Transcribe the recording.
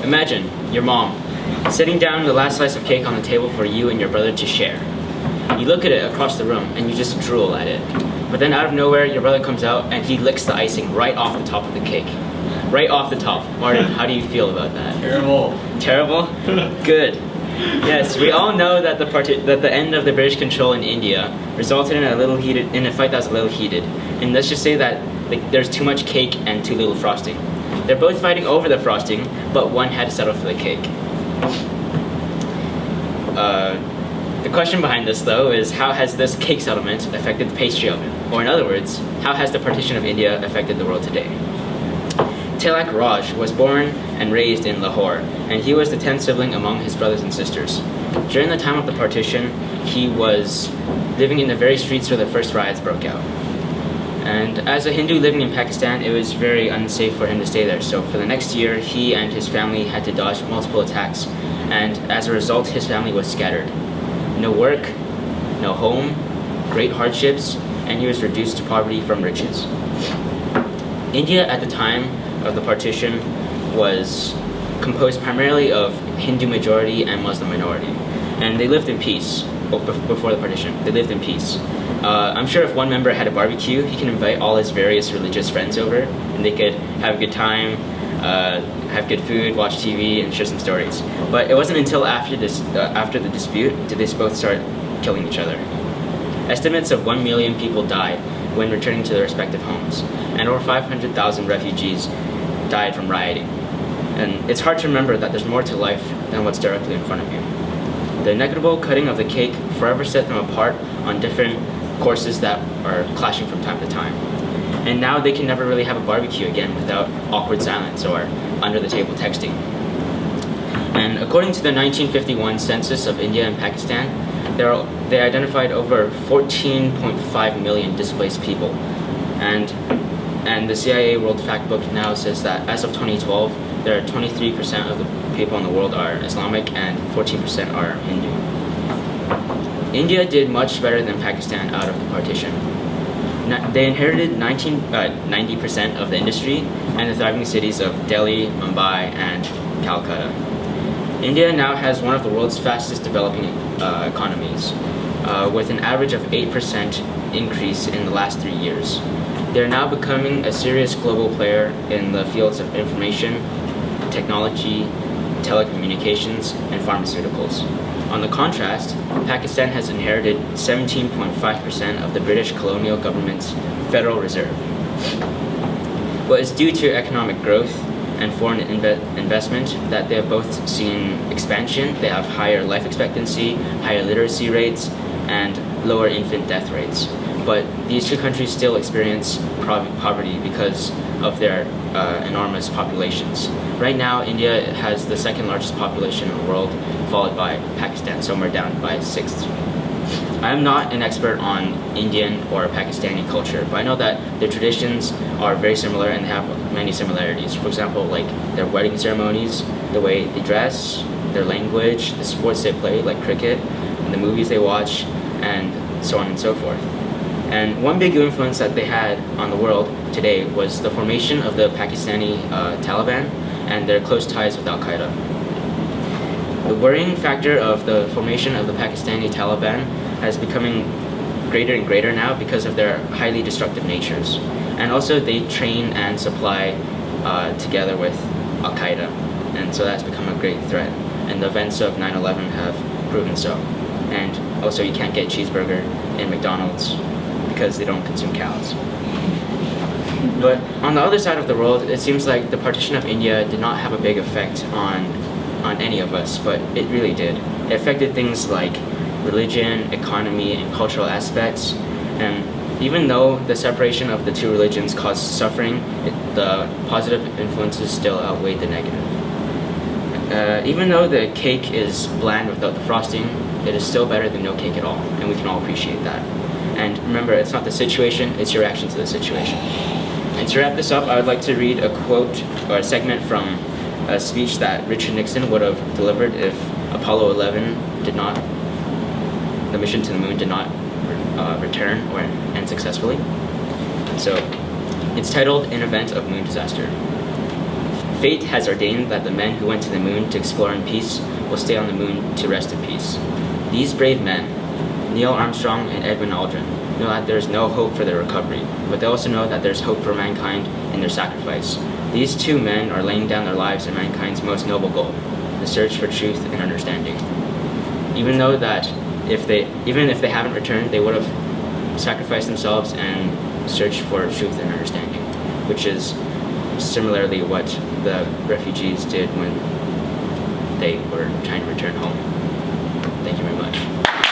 Imagine your mom sitting down the last slice of cake on the table for you and your brother to share. You look at it across the room and you just drool at it. But then out of nowhere, your brother comes out and he licks the icing right off the top of the cake. Right off the top. Martin, how do you feel about that? Terrible. Terrible? Good. Yes, we all know that the end of the British control in India resulted in a fight that was a little heated. And let's just say that there's too much cake and too little frosting. They're both fighting over the frosting, but one had to settle for the cake. The question behind this, though, is how has this cake settlement affected the pastry oven? Or in other words, how has the partition of India affected the world today? Tilak Raj was born and raised in Lahore, and he was the 10th sibling among his brothers and sisters. During the time of the partition, he was living in the very streets where the first riots broke out. And as a Hindu living in Pakistan, it was very unsafe for him to stay there. So for the next year, he and his family had to dodge multiple attacks, and as a result, his family was scattered. No work, no home, great hardships, and he was reduced to poverty from riches. India at the time of the partition was composed primarily of Hindu majority and Muslim minority, and they lived in peace before the partition. They lived in peace. I'm sure if one member had a barbecue, he can invite all his various religious friends over, and they could have a good time, have good food, watch TV, and share some stories. But it wasn't until after the dispute did they both start killing each other. Estimates of 1 million people died when returning to their respective homes, and over 500,000 refugees died from rioting. And it's hard to remember that there's more to life than what's directly in front of you. The inevitable cutting of the cake forever set them apart on different courses that are clashing from time to time. And now they can never really have a barbecue again without awkward silence or under-the-table texting. And according to the 1951 census of India and Pakistan, they identified over 14.5 million displaced people. And the CIA World Factbook now says that as of 2012, there are 23% of the people in the world are Islamic and 14% are Hindu. India did much better than Pakistan out of the partition. They inherited 90% of the industry and the thriving cities of Delhi, Mumbai, and Calcutta. India now has one of the world's fastest developing economies, with an average of 8% increase in the last 3 years. They're now becoming a serious global player in the fields of information, technology, telecommunications, and pharmaceuticals. On the contrast, Pakistan has inherited 17.5% of the British colonial government's Federal Reserve. But it's due to economic growth and foreign investment that they have both seen expansion. They have higher life expectancy, higher literacy rates, and lower infant death rates. But these two countries still experience poverty because of their enormous populations. Right now, India has the second largest population in the world, followed by Pakistan, somewhere down by 6th. I am not an expert on Indian or Pakistani culture, but I know that their traditions are very similar and they have many similarities. For example, like their wedding ceremonies, the way they dress, their language, the sports they play, like cricket, and the movies they watch, and so on and so forth. And one big influence that they had on the world today was the formation of the Pakistani Taliban and their close ties with Al-Qaeda. The worrying factor of the formation of the Pakistani Taliban has becoming greater and greater now because of their highly destructive natures. And also they train and supply together with Al-Qaeda. And so that's become a great threat. And the events of 9/11 have proven so. And also you can't get cheeseburger in McDonald's because they don't consume cows. But on the other side of the world, it seems like the partition of India did not have a big effect on any of us, but it really did. It affected things like religion, economy, and cultural aspects. And even though the separation of the two religions caused suffering, the positive influences still outweighed the negative. Even though the cake is bland without the frosting, it is still better than no cake at all, and we can all appreciate that. And remember, it's not the situation, it's your reaction to the situation. And to wrap this up, I would like to read a quote or a segment from a speech that Richard Nixon would have delivered if Apollo 11 the mission to the moon did not return or end successfully. So, it's titled An Event of Moon Disaster. Fate has ordained that the men who went to the moon to explore in peace will stay on the moon to rest in peace. These brave men, Neil Armstrong and Edwin Aldrin, know that there is no hope for their recovery, but they also know that there's hope for mankind in their sacrifice. These two men are laying down their lives in mankind's most noble goal, the search for truth and understanding. Even if they haven't returned, they would have sacrificed themselves and searched for truth and understanding, which is similarly what the refugees did when they were trying to return home. Thank you very much.